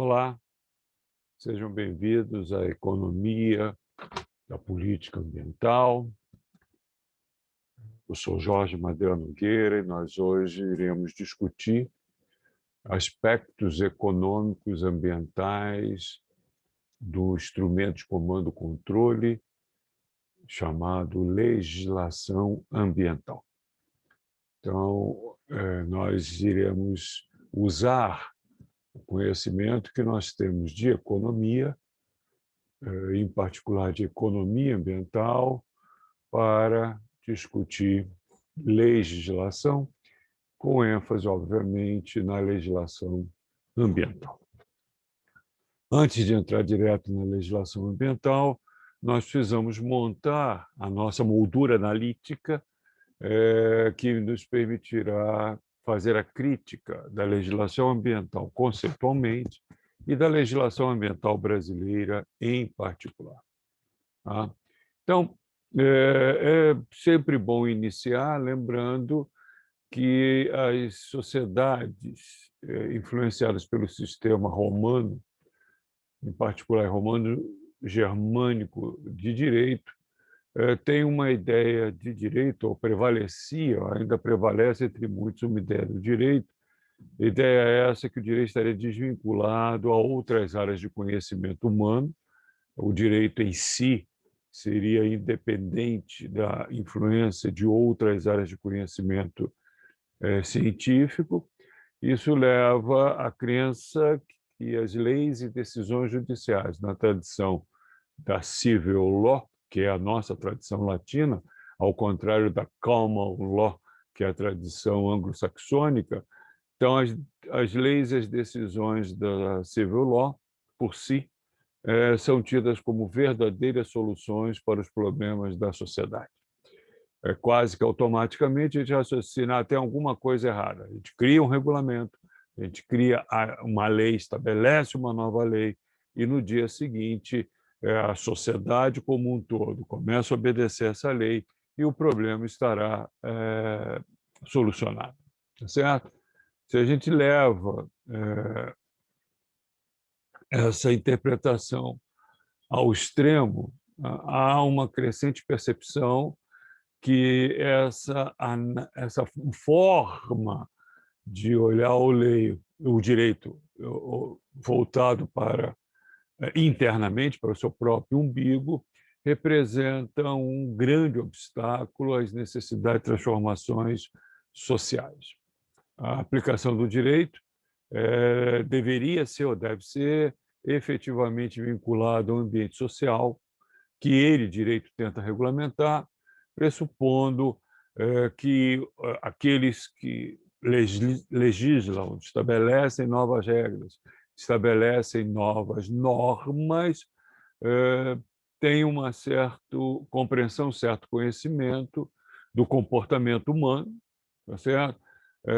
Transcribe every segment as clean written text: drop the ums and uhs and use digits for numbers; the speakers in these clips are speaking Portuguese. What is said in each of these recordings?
Olá, sejam bem-vindos à Economia da Política Ambiental. Eu sou Jorge Madeira Nogueira e nós hoje iremos discutir aspectos econômicos ambientais do instrumento de comando e controle chamado legislação ambiental. Então, nós iremos usar o conhecimento que nós temos de economia, em particular de economia ambiental, para discutir legislação, com ênfase, obviamente, na legislação ambiental. Antes de entrar direto na legislação ambiental, nós precisamos montar a nossa moldura analítica, que nos permitirá fazer a crítica da legislação ambiental conceitualmente e da legislação ambiental brasileira em particular. Tá? Então, é sempre bom iniciar lembrando que as sociedades influenciadas pelo sistema romano, em particular romano-germânico de direito, têm uma ideia de direito, ou prevalecia, ainda prevalece entre muitos uma ideia do direito. A ideia é essa que o direito estaria desvinculado a outras áreas de conhecimento humano, o direito em si seria independente da influência de outras áreas de conhecimento científico. Isso leva à crença que as leis e decisões judiciais, na tradição da civil law, que é a nossa tradição latina, ao contrário da common law, que é a tradição anglo-saxônica, então as leis e as decisões da civil law, por si, são tidas como verdadeiras soluções para os problemas da sociedade. Quase que automaticamente a gente raciocina, tem alguma coisa errada. A gente cria um regulamento, a gente cria uma lei, estabelece uma nova lei, e no dia seguinte a sociedade como um todo começa a obedecer essa lei e o problema estará solucionado. Tá certo? Se a gente leva essa interpretação ao extremo, há uma crescente percepção que essa forma de olhar o direito voltado para internamente para o seu próprio umbigo representa um grande obstáculo às necessidades de transformações sociais. A aplicação do direito deveria ser ou deve ser efetivamente vinculado ao ambiente social que ele, direito, tenta regulamentar, pressupondo que aqueles que legislam, estabelecem novas regras, estabelecem novas normas, têm uma certa compreensão, certo conhecimento do comportamento humano, tá certo?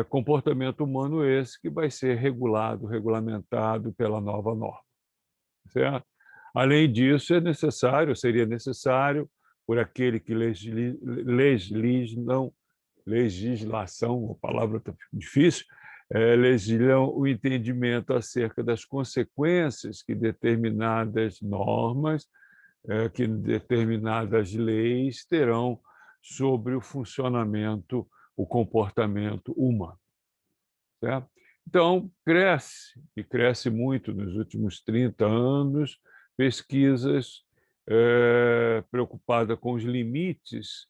Comportamento humano esse que vai ser regulado, regulamentado pela nova norma, certo? Além disso, seria necessário, por aquele que legislação, a palavra está difícil, legislam o entendimento acerca das consequências que determinadas normas, que determinadas leis terão sobre o funcionamento, o comportamento humano. Certo? Então, e cresce muito nos últimos 30 anos, pesquisas preocupadas com os limites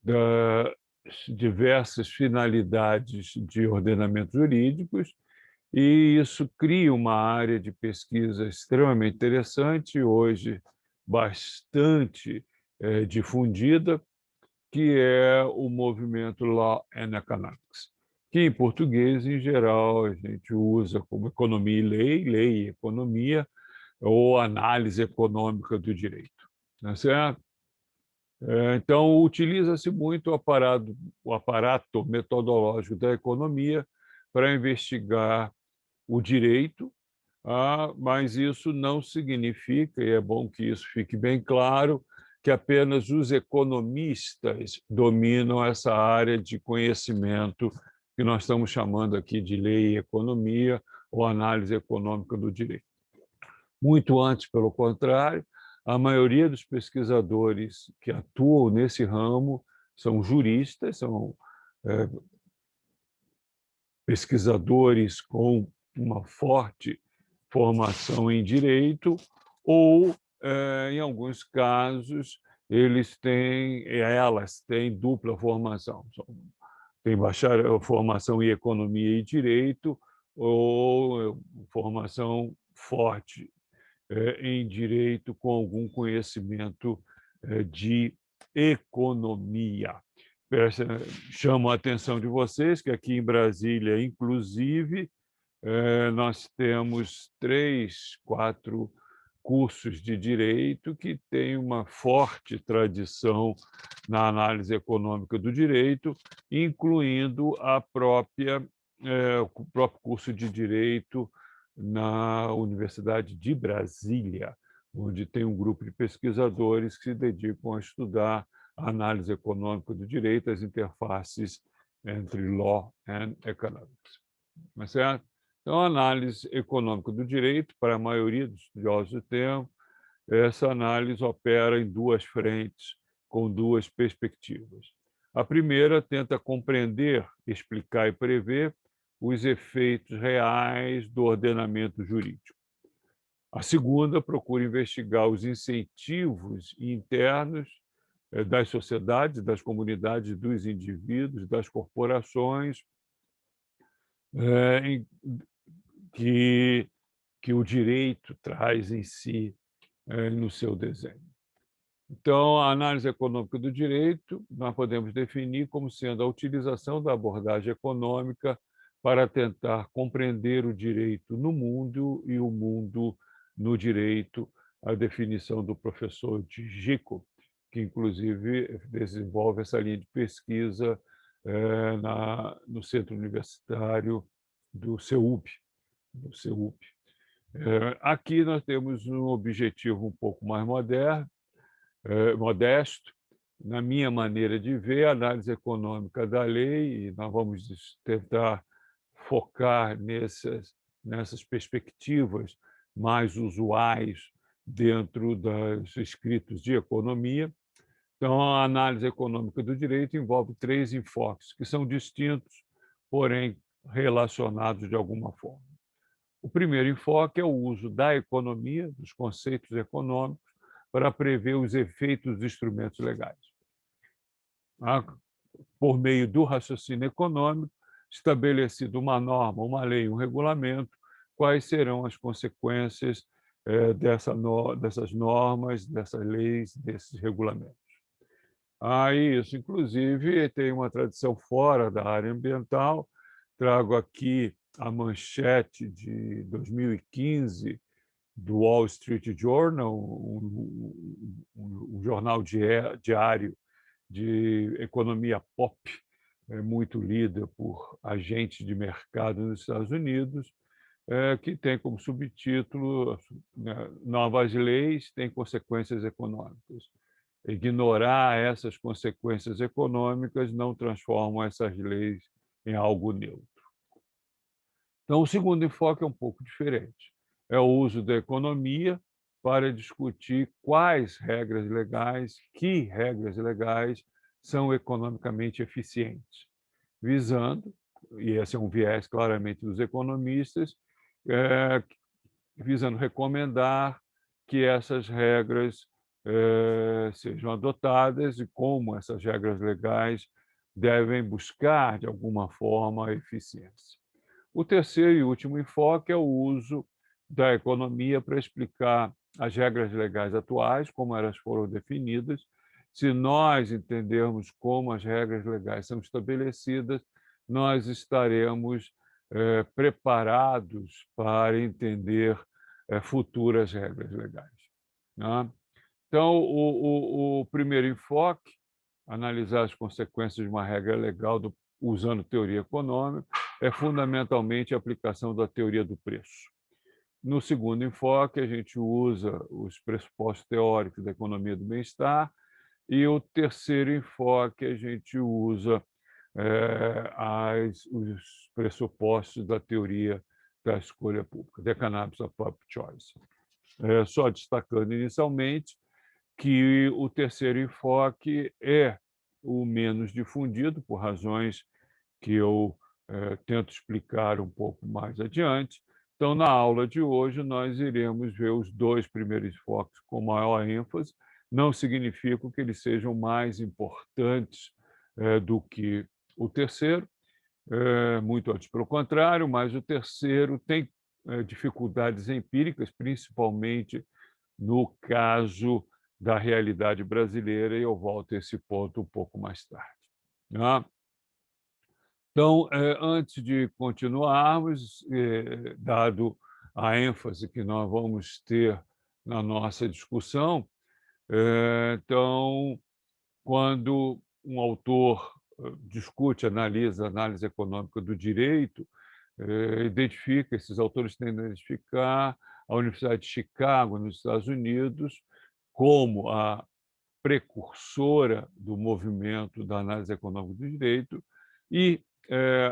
das diversas finalidades de ordenamentos jurídicos, e isso cria uma área de pesquisa extremamente interessante, hoje bastante difundida, que é o movimento Law and Economics, que em português, em geral, a gente usa como economia e lei, lei e economia, ou análise econômica do direito. Tá certo? Então, utiliza-se muito o aparato metodológico da economia para investigar o direito, mas isso não significa, e é bom que isso fique bem claro, que apenas os economistas dominam essa área de conhecimento que nós estamos chamando aqui de lei e economia, ou análise econômica do direito. Muito antes, pelo contrário, a maioria dos pesquisadores que atuam nesse ramo são juristas, são pesquisadores com uma forte formação em direito ou, em alguns casos, elas têm dupla formação. Têm formação em economia e direito ou formação forte em direito com algum conhecimento de economia. Chamo a atenção de vocês que aqui em Brasília, inclusive, nós temos 3, 4 cursos de direito que têm uma forte tradição na análise econômica do direito, incluindo o próprio curso de direito na Universidade de Brasília, onde tem um grupo de pesquisadores que se dedicam a estudar a análise econômica do direito, as interfaces entre law and economics. Não é certo? Então, a análise econômica do direito, para a maioria dos estudiosos do tema, essa análise opera em 2 frentes, com 2 perspectivas. A primeira tenta compreender, explicar e prever os efeitos reais do ordenamento jurídico. A segunda procura investigar os incentivos internos das sociedades, das comunidades, dos indivíduos, das corporações, que o direito traz em si, no seu desenho. Então, a análise econômica do direito nós podemos definir como sendo a utilização da abordagem econômica para tentar compreender o direito no mundo e o mundo no direito, a definição do professor Gico, que, inclusive, desenvolve essa linha de pesquisa no Centro Universitário do CEUP. Aqui nós temos um objetivo um pouco mais modesto, na minha maneira de ver, a análise econômica da lei, e nós vamos tentar focar nessas perspectivas mais usuais dentro dos escritos de economia. Então, a análise econômica do direito envolve 3 enfoques, que são distintos, porém relacionados de alguma forma. O primeiro enfoque é o uso da economia, dos conceitos econômicos, para prever os efeitos dos instrumentos legais. Por meio do raciocínio econômico, estabelecido uma norma, uma lei, um regulamento, quais serão as consequências dessas normas, dessas leis, desses regulamentos. Isso, inclusive, tem uma tradição fora da área ambiental. Trago aqui a manchete de 2015 do Wall Street Journal, um jornal diário de economia pop, muito lida por agentes de mercado nos Estados Unidos, que tem como subtítulo Novas leis têm consequências econômicas. Ignorar essas consequências econômicas não transforma essas leis em algo neutro. Então, o segundo enfoque é um pouco diferente. É o uso da economia para discutir que regras legais são economicamente eficientes, visando, e esse é um viés claramente dos economistas, visando recomendar que essas regras sejam adotadas e como essas regras legais devem buscar, de alguma forma, a eficiência. O terceiro e último enfoque é o uso da economia para explicar as regras legais atuais, como elas foram definidas. Se nós entendermos como as regras legais são estabelecidas, nós estaremos preparados para entender futuras regras legais. Né? Então, o primeiro enfoque, analisar as consequências de uma regra legal usando teoria econômica, é fundamentalmente a aplicação da teoria do preço. No segundo enfoque, a gente usa os pressupostos teóricos da economia do bem-estar, e o terceiro enfoque, a gente usa os pressupostos da teoria da escolha pública, The Cannabis of Public Choice. Só destacando inicialmente que o terceiro enfoque é o menos difundido, por razões que eu tento explicar um pouco mais adiante. Então, na aula de hoje, nós iremos ver os dois primeiros enfoques com maior ênfase. Não significa que eles sejam mais importantes do que o terceiro, muito antes pelo contrário, mas o terceiro tem dificuldades empíricas, principalmente no caso da realidade brasileira, e eu volto a esse ponto um pouco mais tarde. Tá? Então, antes de continuarmos, dado a ênfase que nós vamos ter na nossa discussão, então, quando um autor discute, analisa a análise econômica do direito, identifica, esses autores tendem a identificar a Universidade de Chicago, nos Estados Unidos, como a precursora do movimento da análise econômica do direito e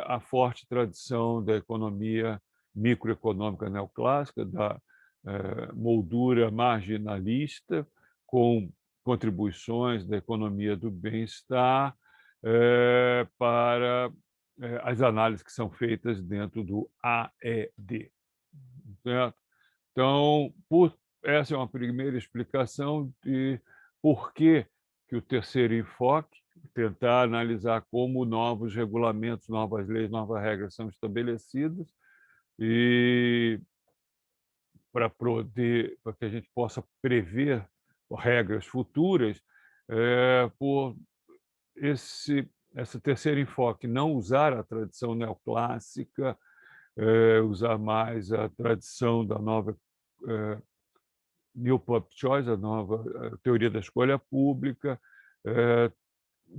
a forte tradição da economia microeconômica neoclássica, da moldura marginalista, com contribuições da economia do bem-estar para as análises que são feitas dentro do AED. Certo? Então, essa é uma primeira explicação de por que o terceiro enfoque, tentar analisar como novos regulamentos, novas leis, novas regras são estabelecidas e para que a gente possa prever regras futuras, por esse terceiro enfoque, não usar a tradição neoclássica, usar mais a tradição da nova New Public Choice, a nova teoria da escolha pública.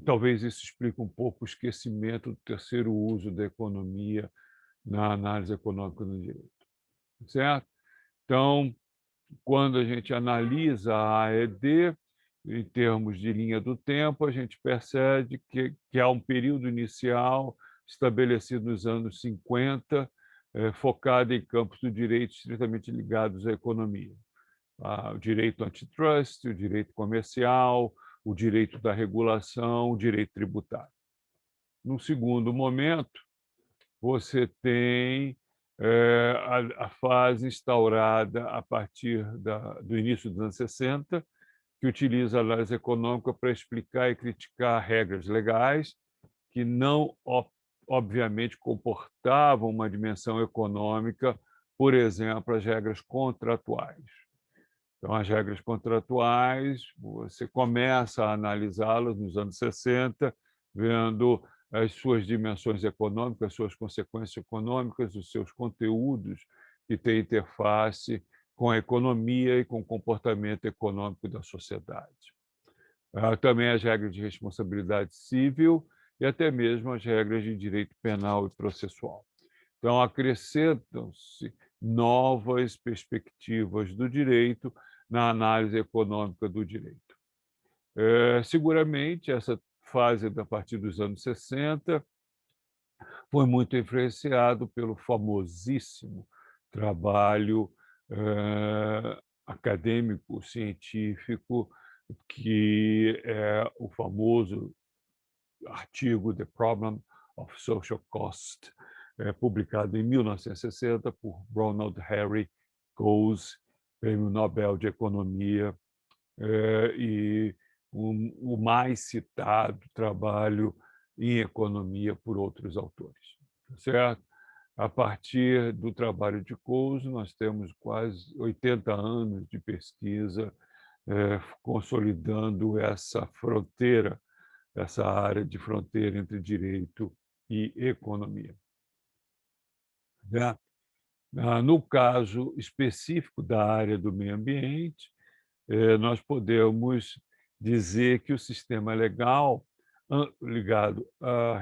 Talvez isso explique um pouco o esquecimento do terceiro uso da economia na análise econômica do direito. Certo? Então, quando a gente analisa a AED, em termos de linha do tempo, a gente percebe que há um período inicial estabelecido nos anos 50, focado em campos do direito estritamente ligados à economia. O direito antitrust, o direito comercial, o direito da regulação, o direito tributário. No segundo momento, você tem a fase instaurada a partir do início dos anos 60, que utiliza a análise econômica para explicar e criticar regras legais que não, obviamente, comportavam uma dimensão econômica, por exemplo, as regras contratuais. Então, as regras contratuais, você começa a analisá-las nos anos 60, vendo as suas dimensões econômicas, as suas consequências econômicas, os seus conteúdos que têm interface com a economia e com o comportamento econômico da sociedade. Também as regras de responsabilidade civil e até mesmo as regras de direito penal e processual. Então, acrescentam-se novas perspectivas do direito na análise econômica do direito. Seguramente, essa fase, a partir dos anos 60, foi muito influenciado pelo famosíssimo trabalho acadêmico, científico, que é o famoso artigo The Problem of Social Cost, publicado em 1960 por Ronald Harry Coase, Prêmio Nobel de Economia, e o mais citado trabalho em economia por outros autores. Certo? A partir do trabalho de Coase, nós temos quase 80 anos de pesquisa consolidando essa fronteira, essa área de fronteira entre direito e economia. No caso específico da área do meio ambiente, nós podemos dizer que o sistema legal ligado à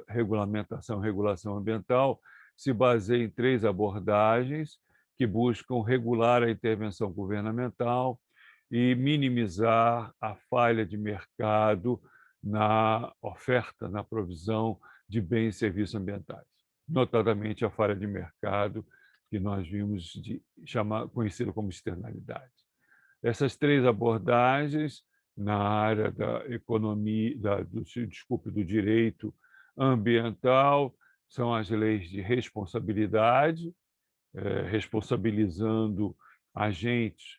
regulamentação e regulação ambiental se baseia em 3 abordagens que buscam regular a intervenção governamental e minimizar a falha de mercado na oferta, na provisão de bens e serviços ambientais, notadamente a falha de mercado que nós vimos conhecido como externalidade. Essas três abordagens na área da economia, do direito ambiental, são as leis de responsabilidade, responsabilizando agentes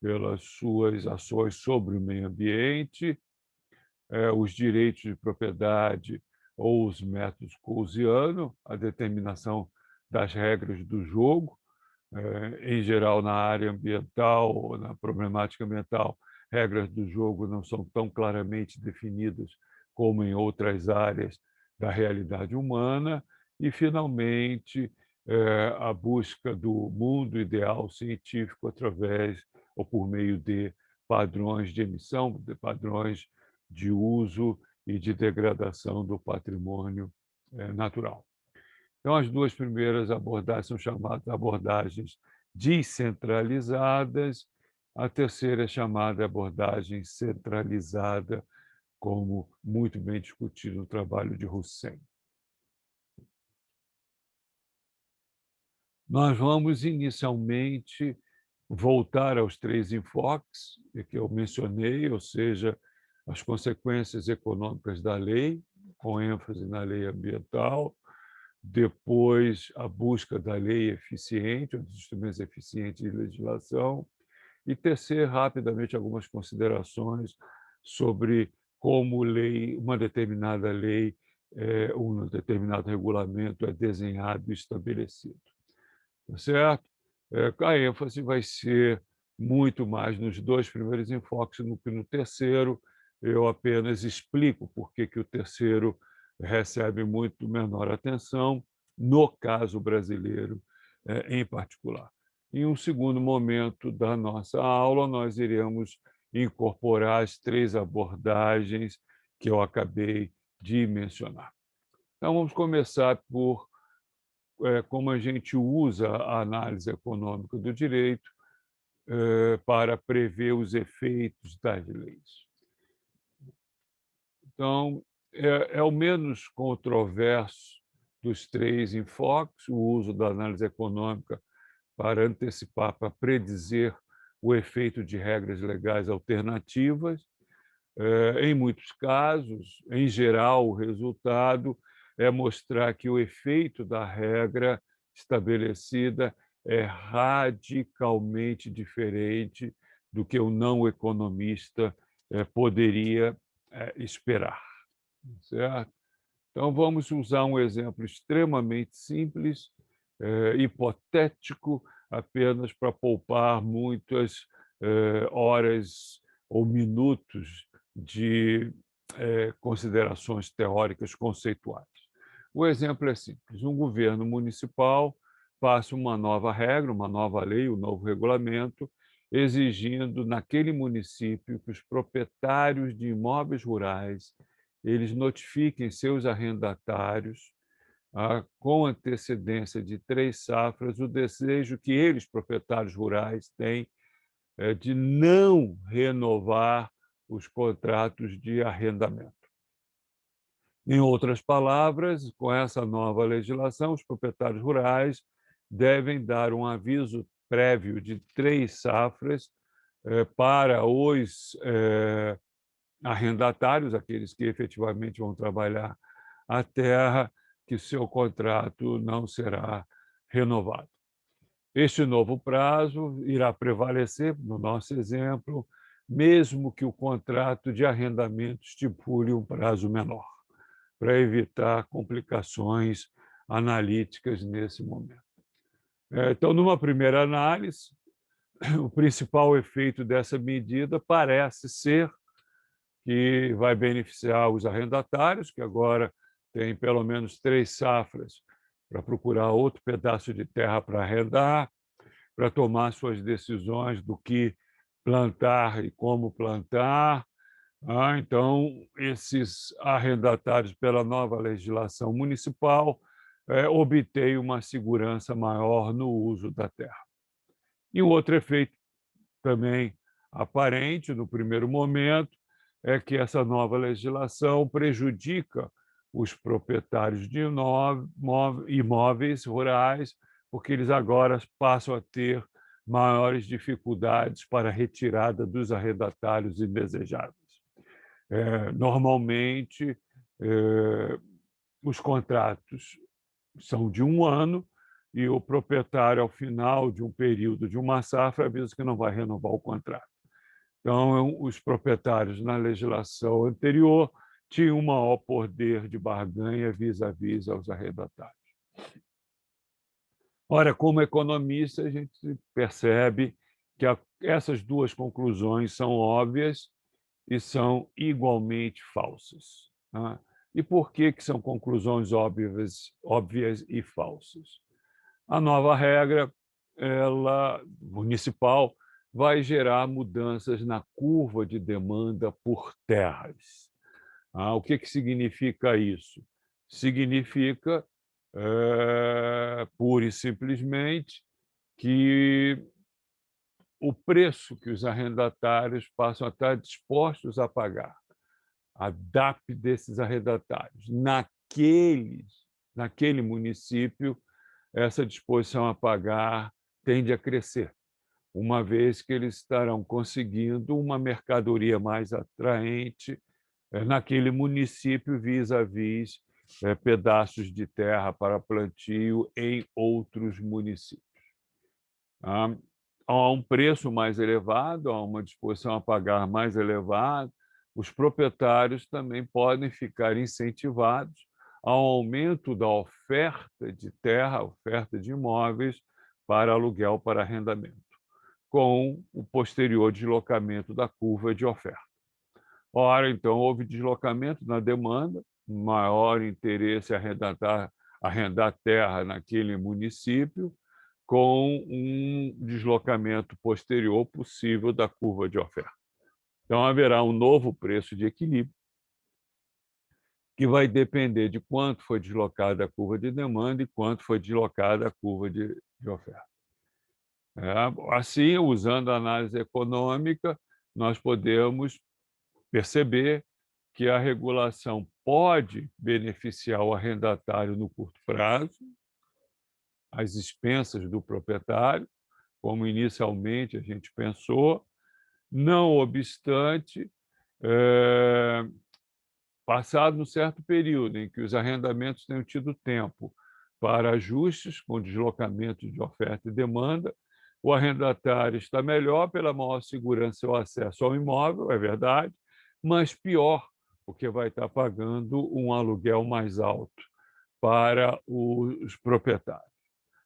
pelas suas ações sobre o meio ambiente, os direitos de propriedade ou os métodos Coasiano, a determinação das regras do jogo, em geral na área ambiental ou na problemática ambiental, regras do jogo não são tão claramente definidas como em outras áreas da realidade humana, e, finalmente, a busca do mundo ideal científico através ou por meio de padrões de emissão, de padrões de uso e de degradação do patrimônio natural. Então, as duas primeiras abordagens são chamadas abordagens descentralizadas, a terceira é chamada abordagem centralizada, como muito bem discutido no trabalho de Husserl. Nós vamos, inicialmente, voltar aos três enfoques que eu mencionei, ou seja, as consequências econômicas da lei, com ênfase na lei ambiental, depois a busca da lei eficiente, dos instrumentos eficientes de legislação, e tecer rapidamente algumas considerações sobre como uma determinada lei, um determinado regulamento é desenhado e estabelecido. Tá certo? A ênfase vai ser muito mais nos dois primeiros enfoques do que no terceiro. Eu apenas explico por que o terceiro recebe muito menor atenção, no caso brasileiro em particular. Em um segundo momento da nossa aula, nós iremos incorporar as três abordagens que eu acabei de mencionar. Então, vamos começar por como a gente usa a análise econômica do direito para prever os efeitos das leis. Então, é o menos controverso dos três enfoques, o uso da análise econômica para antecipar, para predizer o efeito de regras legais alternativas. Em muitos casos, em geral, o resultado é mostrar que o efeito da regra estabelecida é radicalmente diferente do que o não economista poderia esperar. Certo? Então, vamos usar um exemplo extremamente simples, hipotético, apenas para poupar muitas horas ou minutos de considerações teóricas conceituais. O exemplo é simples. Um governo municipal passa uma nova regra, uma nova lei, um novo regulamento, exigindo naquele município que os proprietários de imóveis rurais eles notifiquem seus arrendatários com antecedência de 3 safras o desejo que eles, proprietários rurais, têm de não renovar os contratos de arrendamento. Em outras palavras, com essa nova legislação, os proprietários rurais devem dar um aviso prévio de 3 safras para os arrendatários, aqueles que efetivamente vão trabalhar a terra, que seu contrato não será renovado. Este novo prazo irá prevalecer, no nosso exemplo, mesmo que o contrato de arrendamento estipule um prazo menor, para evitar complicações analíticas nesse momento. Então, numa primeira análise, o principal efeito dessa medida parece ser que vai beneficiar os arrendatários, que agora têm pelo menos 3 safras para procurar outro pedaço de terra para arrendar, para tomar suas decisões do que plantar e como plantar. Então, esses arrendatários, pela nova legislação municipal, obtêm uma segurança maior no uso da terra. E um outro efeito também aparente, no primeiro momento, é que essa nova legislação prejudica os proprietários de imóveis rurais, porque eles agora passam a ter maiores dificuldades para a retirada dos arrendatários indesejáveis. Normalmente, os contratos são de 1 ano e o proprietário, ao final de um período de uma safra, avisa que não vai renovar o contrato. Então, os proprietários, na legislação anterior, tinham um maior poder de barganha vis-à-vis aos arrendatários. Ora, como economista, a gente percebe que essas duas conclusões são óbvias e são igualmente falsas. Tá? E por que são conclusões óbvias e falsas? A nova regra municipal vai gerar mudanças na curva de demanda por terras. O que significa isso? Significa, pura e simplesmente, que o preço que os arrendatários passam a estar dispostos a pagar, a DAP desses arrendatários, naquele município, essa disposição a pagar tende a crescer, uma vez que eles estarão conseguindo uma mercadoria mais atraente naquele município vis-à-vis pedaços de terra para plantio em outros municípios. Há um preço mais elevado, há uma disposição a pagar mais elevada, os proprietários também podem ficar incentivados ao aumento da oferta de terra, oferta de imóveis para aluguel para arrendamento, com o posterior deslocamento da curva de oferta. Ora, então, houve deslocamento na demanda, maior interesse em arrendar terra naquele município, com um deslocamento posterior possível da curva de oferta. Então, haverá um novo preço de equilíbrio, que vai depender de quanto foi deslocada a curva de demanda e quanto foi deslocada a curva de oferta. Assim, usando a análise econômica, nós podemos perceber que a regulação pode beneficiar o arrendatário no curto prazo, às expensas do proprietário, como inicialmente a gente pensou. Não obstante, passado um certo período em que os arrendamentos tenham tido tempo para ajustes com deslocamento de oferta e demanda, o arrendatário está melhor pela maior segurança e acesso ao imóvel, é verdade, mas pior, porque vai estar pagando um aluguel mais alto para os proprietários.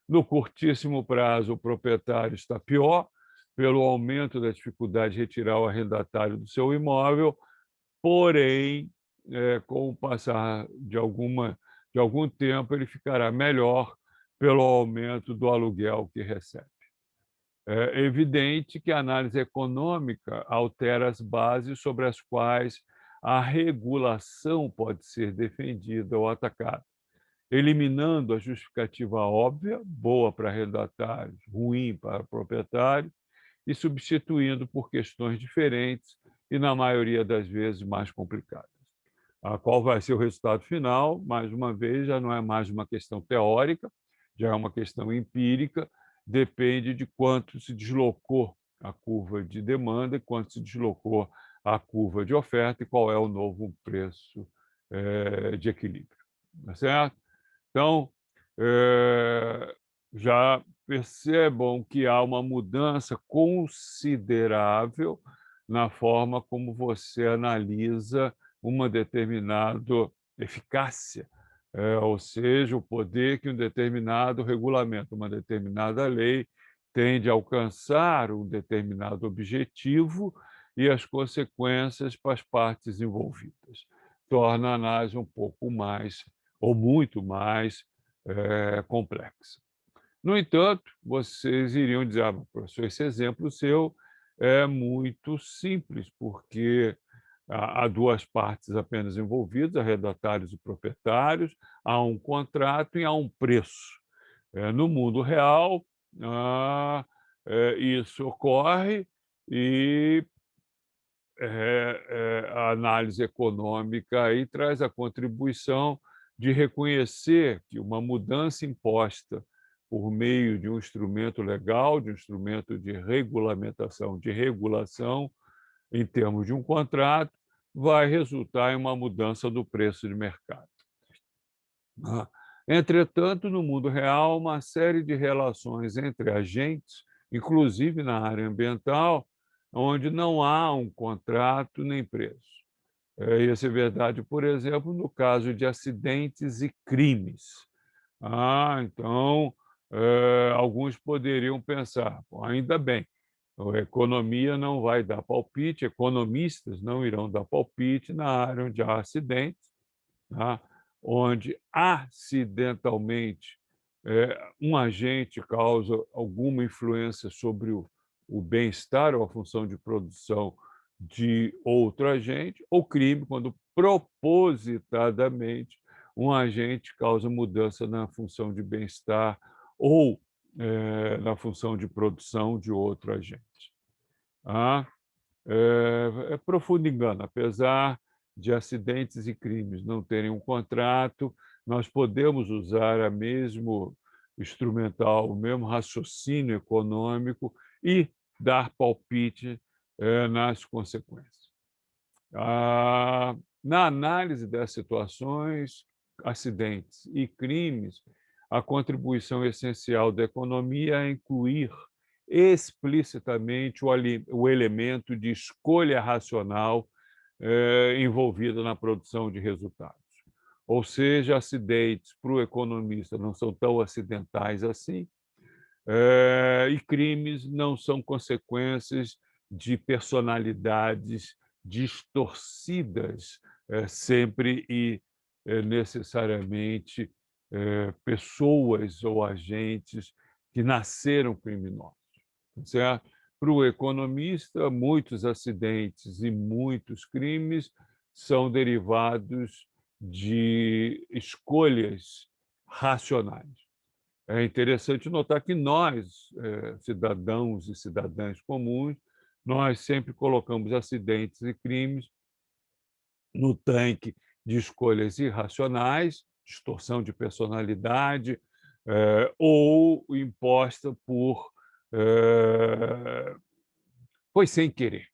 No curtíssimo prazo, o proprietário está pior, pelo aumento da dificuldade de retirar o arrendatário do seu imóvel, porém, com o passar de algum tempo, ele ficará melhor pelo aumento do aluguel que recebe. É evidente que a análise econômica altera as bases sobre as quais a regulação pode ser defendida ou atacada, eliminando a justificativa óbvia, boa para arrendatários, ruim para proprietários, e substituindo por questões diferentes e, na maioria das vezes, mais complicadas. Qual vai ser o resultado final? Mais uma vez, já não é mais uma questão teórica, já é uma questão empírica, depende de quanto se deslocou a curva de demanda e quanto se deslocou a curva de oferta e qual é o novo preço de equilíbrio. Tá certo? Então, já percebam que há uma mudança considerável na forma como você analisa uma determinada eficácia, ou seja, o poder que um determinado regulamento, uma determinada lei tende a alcançar um determinado objetivo e as consequências para as partes envolvidas. Torna a análise um pouco mais, ou muito mais, complexa. No entanto, vocês iriam dizer, professor, esse exemplo seu é muito simples, porque há duas partes apenas envolvidas, arrendatários e proprietários, há um contrato e há um preço. No mundo real, isso ocorre e a análise econômica aí traz a contribuição de reconhecer que uma mudança imposta por meio de um instrumento legal, de um instrumento de regulamentação, de regulação, em termos de um contrato, vai resultar em uma mudança do preço de mercado. Ah, Entretanto, no mundo real, uma série de relações entre agentes, inclusive na área ambiental, onde não há um contrato nem preço. Isso é verdade, por exemplo, no caso de acidentes e crimes. Então, alguns poderiam pensar: "Bom, ainda bem, a economia não vai dar palpite, economistas não irão dar palpite na área onde há acidentes, tá? Onde acidentalmente um agente causa alguma influência sobre o bem-estar ou a função de produção de outro agente, ou crime, quando propositadamente um agente causa mudança na função de bem-estar ou na função de produção de outro agente. Ah, é profundo engano. Apesar de acidentes e crimes não terem um contrato, nós podemos usar a mesmo instrumental, o mesmo raciocínio econômico e dar palpite nas consequências. Na análise das situações, acidentes e crimes, a contribuição essencial da economia é incluir explicitamente o elemento de escolha racional envolvida na produção de resultados. Ou seja, acidentes para o economista não são tão acidentais assim, e crimes não são consequências de personalidades distorcidas, sempre e necessariamente pessoas ou agentes que nasceram criminosos, certo? Para o economista, muitos acidentes e muitos crimes são derivados de escolhas racionais. É interessante notar que nós, cidadãos e cidadãs comuns, nós sempre colocamos acidentes e crimes no tanque de escolhas irracionais, distorção de personalidade, ou imposta eh, foi sem querer.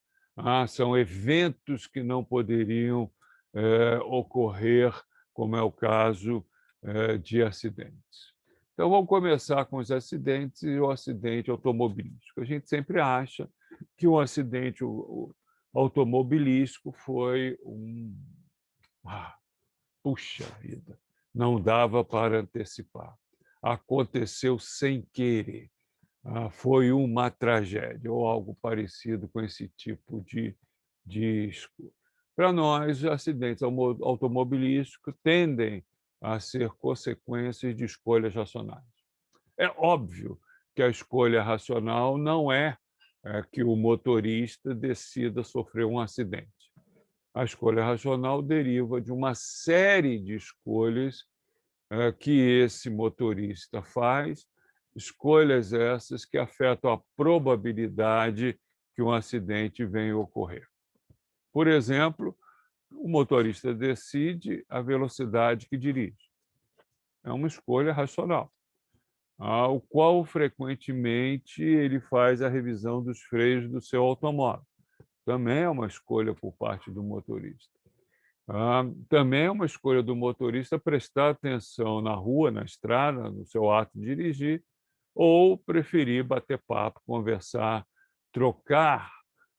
São eventos que não poderiam ocorrer, como é o caso de acidentes. Então, vamos começar com os acidentes e o acidente automobilístico. A gente sempre acha que o acidente automobilístico foi ah, puxa vida, não dava para antecipar. Aconteceu sem querer. Foi uma tragédia ou algo parecido com esse tipo de disco. Para nós, acidentes automobilísticos tendem a ser consequências de escolhas racionais. É óbvio que a escolha racional não é que o motorista decida sofrer um acidente. A escolha racional deriva de uma série de escolhas que esse motorista faz, escolhas essas que afetam a probabilidade que um acidente venha a ocorrer. Por exemplo, o motorista decide a velocidade que dirige. É uma escolha racional, ao qual frequentemente ele faz a revisão dos freios do seu automóvel. Também é uma escolha por parte do motorista. Também é uma escolha do motorista prestar atenção na rua, na estrada, no seu ato de dirigir, ou preferir bater papo, conversar, trocar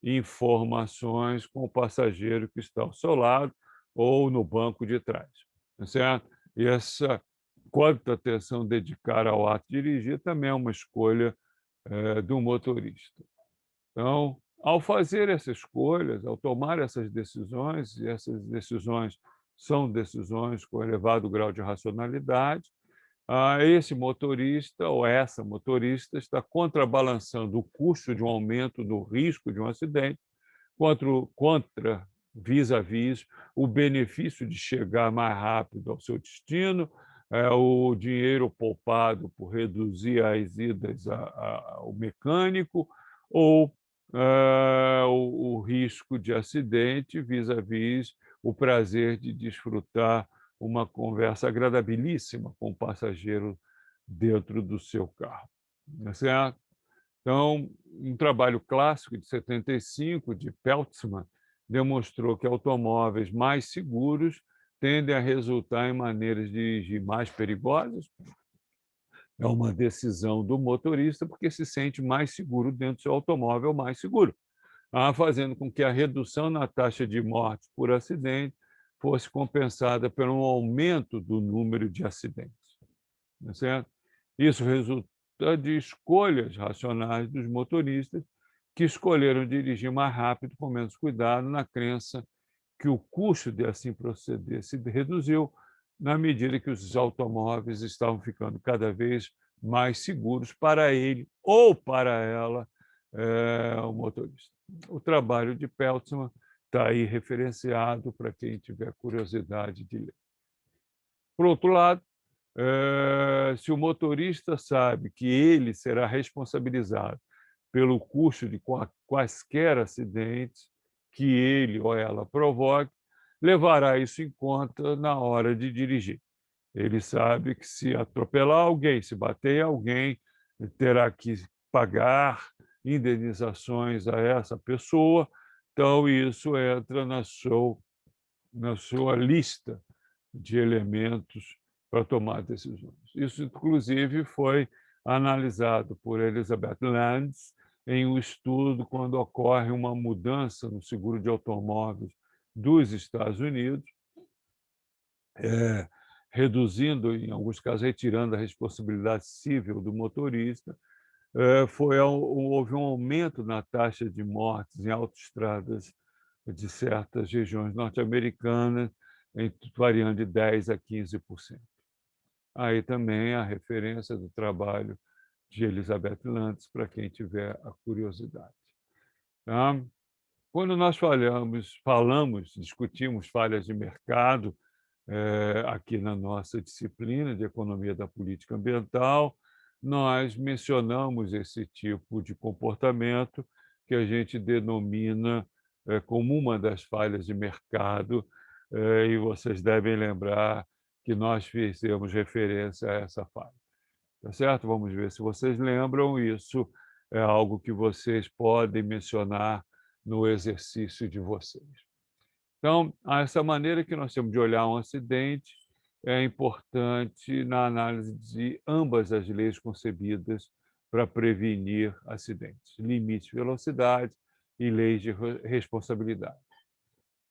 informações com o passageiro que está ao seu lado ou no banco de trás, tá certo? E essa quanta atenção dedicar ao ato de dirigir também é uma escolha do motorista. Então, ao fazer essas escolhas, ao tomar essas decisões, e essas decisões são decisões com elevado grau de racionalidade, esse motorista ou essa motorista está contrabalançando o custo de um aumento do risco de um acidente contra vis-à-vis o benefício de chegar mais rápido ao seu destino, o dinheiro poupado por reduzir as idas ao mecânico ou o risco de acidente vis-à-vis o prazer de desfrutar uma conversa agradabilíssima com o passageiro dentro do seu carro. Tá certo? Então, um trabalho clássico de 75, de Peltzman, demonstrou que automóveis mais seguros tendem a resultar em maneiras de dirigir mais perigosas. É uma decisão do motorista, porque se sente mais seguro dentro do seu automóvel mais seguro, fazendo com que a redução na taxa de mortes por acidente fosse compensada por um aumento do número de acidentes. Tá certo? Isso resulta de escolhas racionais dos motoristas que escolheram dirigir mais rápido com menos cuidado, na crença que o custo de assim proceder se reduziu na medida que os automóveis estavam ficando cada vez mais seguros para ele ou para ela, o motorista. O trabalho de Peltzman está aí referenciado para quem tiver curiosidade de ler. Por outro lado, se o motorista sabe que ele será responsabilizado pelo custo de quaisquer acidentes que ele ou ela provoque, levará isso em conta na hora de dirigir. Ele sabe que se atropelar alguém, se bater em alguém, terá que pagar indenizações a essa pessoa. Então, isso entra na sua lista de elementos para tomar decisões. Isso, inclusive, foi analisado por Elizabeth Landes em um estudo quando ocorre uma mudança no seguro de automóveis dos Estados Unidos, reduzindo, em alguns casos, retirando a responsabilidade civil do motorista. Houve um aumento na taxa de mortes em autoestradas de certas regiões norte-americanas, variando de 10% a 15%. Aí também a referência do trabalho de Elizabeth Landes, para quem tiver a curiosidade. Tá? Quando nós discutimos falhas de mercado, aqui na nossa disciplina de Economia da Política Ambiental, nós mencionamos esse tipo de comportamento que a gente denomina como uma das falhas de mercado, e vocês devem lembrar que nós fizemos referência a essa falha. Tá certo? Vamos ver se vocês lembram. Isso é algo que vocês podem mencionar no exercício de vocês. Então, essa maneira que nós temos de olhar um acidente é importante na análise de ambas as leis concebidas para prevenir acidentes: limite de velocidade e leis de responsabilidade.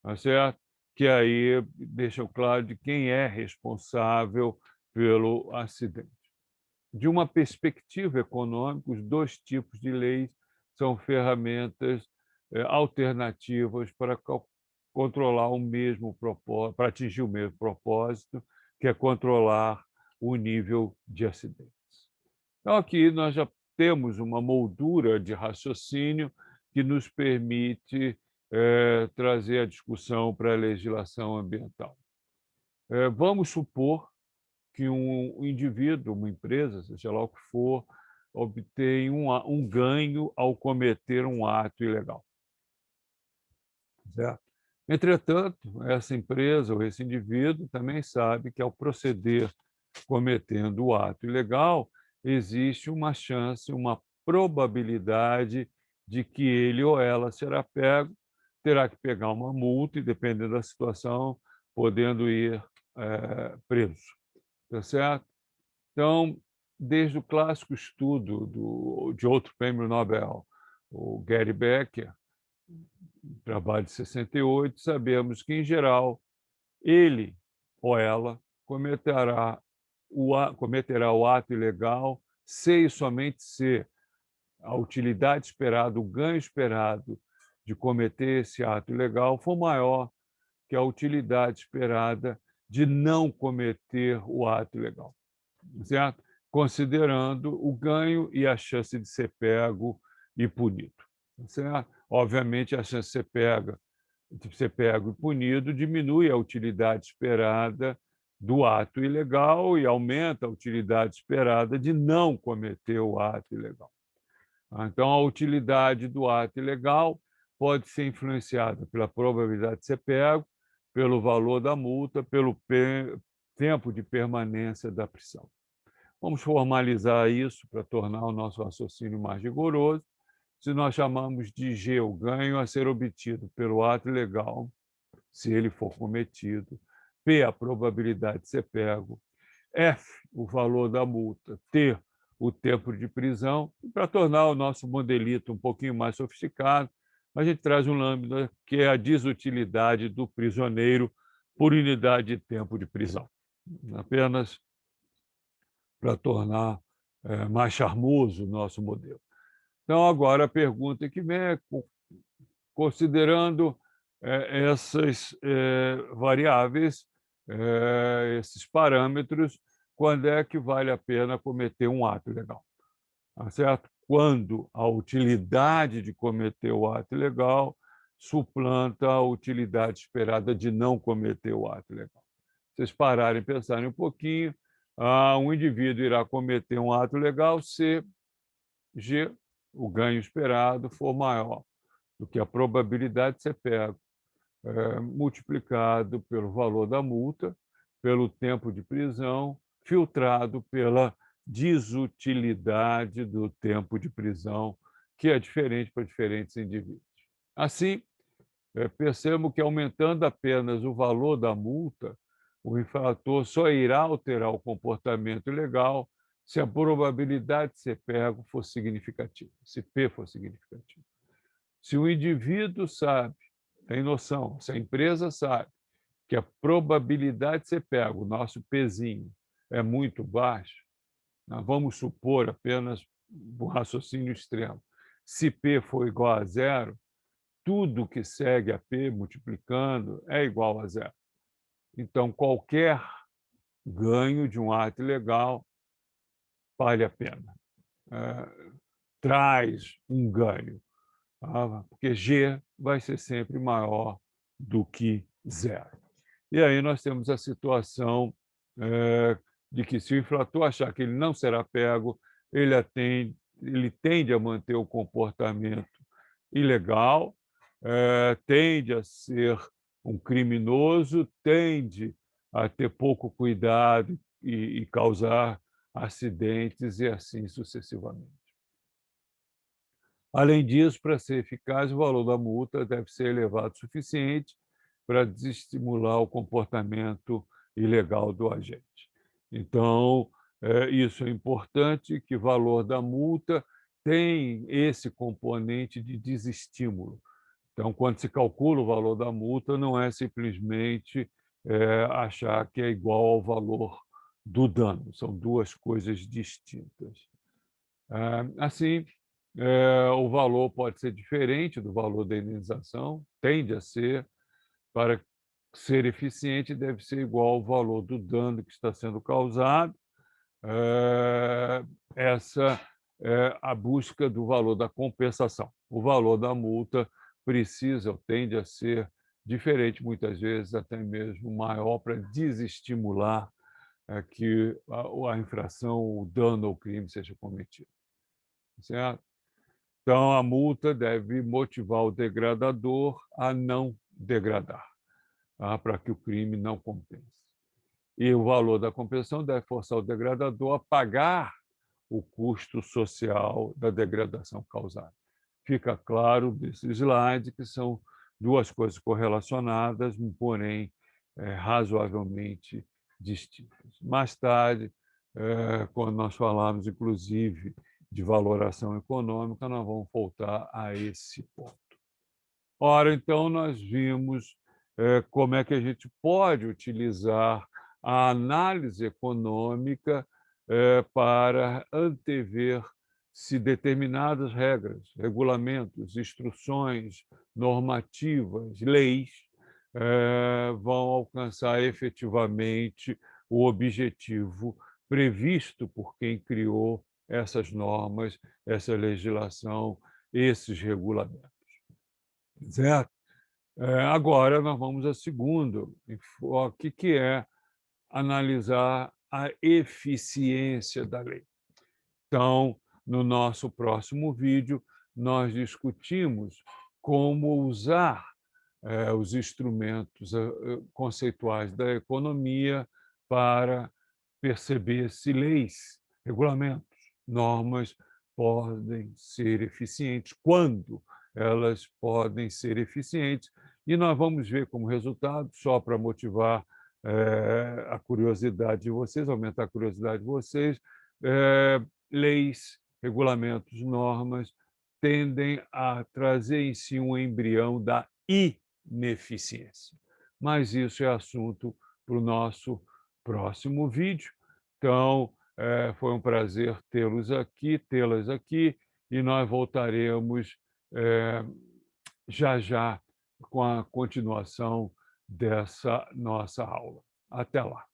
Tá certo? Que aí deixam claro de quem é responsável pelo acidente. De uma perspectiva econômica, os dois tipos de leis são ferramentas alternativas para controlar o mesmo propósito, para atingir o mesmo propósito, que é controlar o nível de acidentes. Então, aqui nós já temos uma moldura de raciocínio que nos permite trazer a discussão para a legislação ambiental. Vamos supor que um indivíduo, uma empresa, seja lá o que for, obtém um ganho ao cometer um ato ilegal. Certo? Entretanto, essa empresa ou esse indivíduo também sabe que, ao proceder cometendo o ato ilegal, existe uma chance, uma probabilidade de que ele ou ela será pego, terá que pegar uma multa e, dependendo da situação, podendo ir preso. Tá certo? Então, desde o clássico estudo de outro prêmio Nobel, o Gary Becker, trabalho de 68, sabemos que, em geral, ele ou ela cometerá o ato ilegal se e somente se a utilidade esperada, o ganho esperado de cometer esse ato ilegal for maior que a utilidade esperada de não cometer o ato ilegal. Certo? Considerando o ganho e a chance de ser pego e punido. Certo? Obviamente, a chance de ser pego e punido diminui a utilidade esperada do ato ilegal e aumenta a utilidade esperada de não cometer o ato ilegal. Então, a utilidade do ato ilegal pode ser influenciada pela probabilidade de ser pego, pelo valor da multa, pelo tempo de permanência da prisão. Vamos formalizar isso para tornar o nosso raciocínio mais rigoroso. Se nós chamamos de G o ganho a ser obtido pelo ato ilegal, se ele for cometido, P a probabilidade de ser pego, F o valor da multa, T o tempo de prisão. E para tornar o nosso modelito um pouquinho mais sofisticado, a gente traz um lambda que é a desutilidade do prisioneiro por unidade de tempo de prisão. Apenas para tornar mais charmoso o nosso modelo. Então, agora a pergunta que vem é, considerando essas variáveis, esses parâmetros, quando é que vale a pena cometer um ato ilegal? Tá certo? Quando a utilidade de cometer o ato ilegal suplanta a utilidade esperada de não cometer o ato ilegal. Vocês pararem e pensarem um pouquinho, um indivíduo irá cometer um ato ilegal se G, o ganho esperado, for maior do que a probabilidade de ser pego, multiplicado pelo valor da multa, pelo tempo de prisão, filtrado pela desutilidade do tempo de prisão, que é diferente para diferentes indivíduos. Assim, percebo que, aumentando apenas o valor da multa, o infrator só irá alterar o comportamento ilegal se a probabilidade de ser pego for significativa, se P for significativo. Se o indivíduo sabe, tem noção, se a empresa sabe que a probabilidade de ser pego, o nosso Pzinho, é muito baixa, nós vamos supor apenas um raciocínio extremo. Se P for igual a zero, tudo que segue a P multiplicando é igual a zero. Então, qualquer ganho de um ato ilegal vale a pena. Traz um ganho, porque G vai ser sempre maior do que zero. E aí nós temos a situação de que, se o infrator achar que ele não será pego, ele tende a manter o comportamento ilegal, tende a ser um criminoso, tende a ter pouco cuidado e causar acidentes e assim sucessivamente. Além disso, para ser eficaz, o valor da multa deve ser elevado o suficiente para desestimular o comportamento ilegal do agente. Então, isso é importante, que o valor da multa tem esse componente de desestímulo. Então, quando se calcula o valor da multa, não é simplesmente achar que é igual ao valor do dano, são duas coisas distintas. Assim, o valor pode ser diferente do valor da indenização, tende a ser, para ser eficiente, deve ser igual ao valor do dano que está sendo causado. Essa é a busca do valor da compensação. O valor da multa precisa ou tende a ser diferente, muitas vezes até mesmo maior, para desestimular que a infração, o dano ou crime seja cometido. Certo? Então, a multa deve motivar o degradador a não degradar, para que o crime não compense. E o valor da compensação deve forçar o degradador a pagar o custo social da degradação causada. Fica claro desse slide que são duas coisas correlacionadas, porém razoavelmente distintas. Mais tarde, quando nós falamos, inclusive, de valoração econômica, nós vamos voltar a esse ponto. Ora, então, nós vimos como é que a gente pode utilizar a análise econômica para antever se determinadas regras, regulamentos, instruções, normativas, leis vão alcançar efetivamente o objetivo previsto por quem criou essas normas, essa legislação, esses regulamentos. Certo? Agora nós vamos ao segundo enfoque, que é analisar a eficiência da lei. Então, no nosso próximo vídeo, nós discutimos como usar os instrumentos conceituais da economia para perceber se leis regulamentos, normas podem ser eficientes, quando elas podem ser eficientes, e nós vamos ver como resultado, só para motivar a curiosidade de vocês, aumentar a curiosidade de vocês, leis, regulamentos, normas tendem a trazer em si um embrião da ineficiência. Mas isso é assunto para o nosso próximo vídeo. Então, foi um prazer tê-las aqui, e nós voltaremos já já com a continuação dessa nossa aula. Até lá.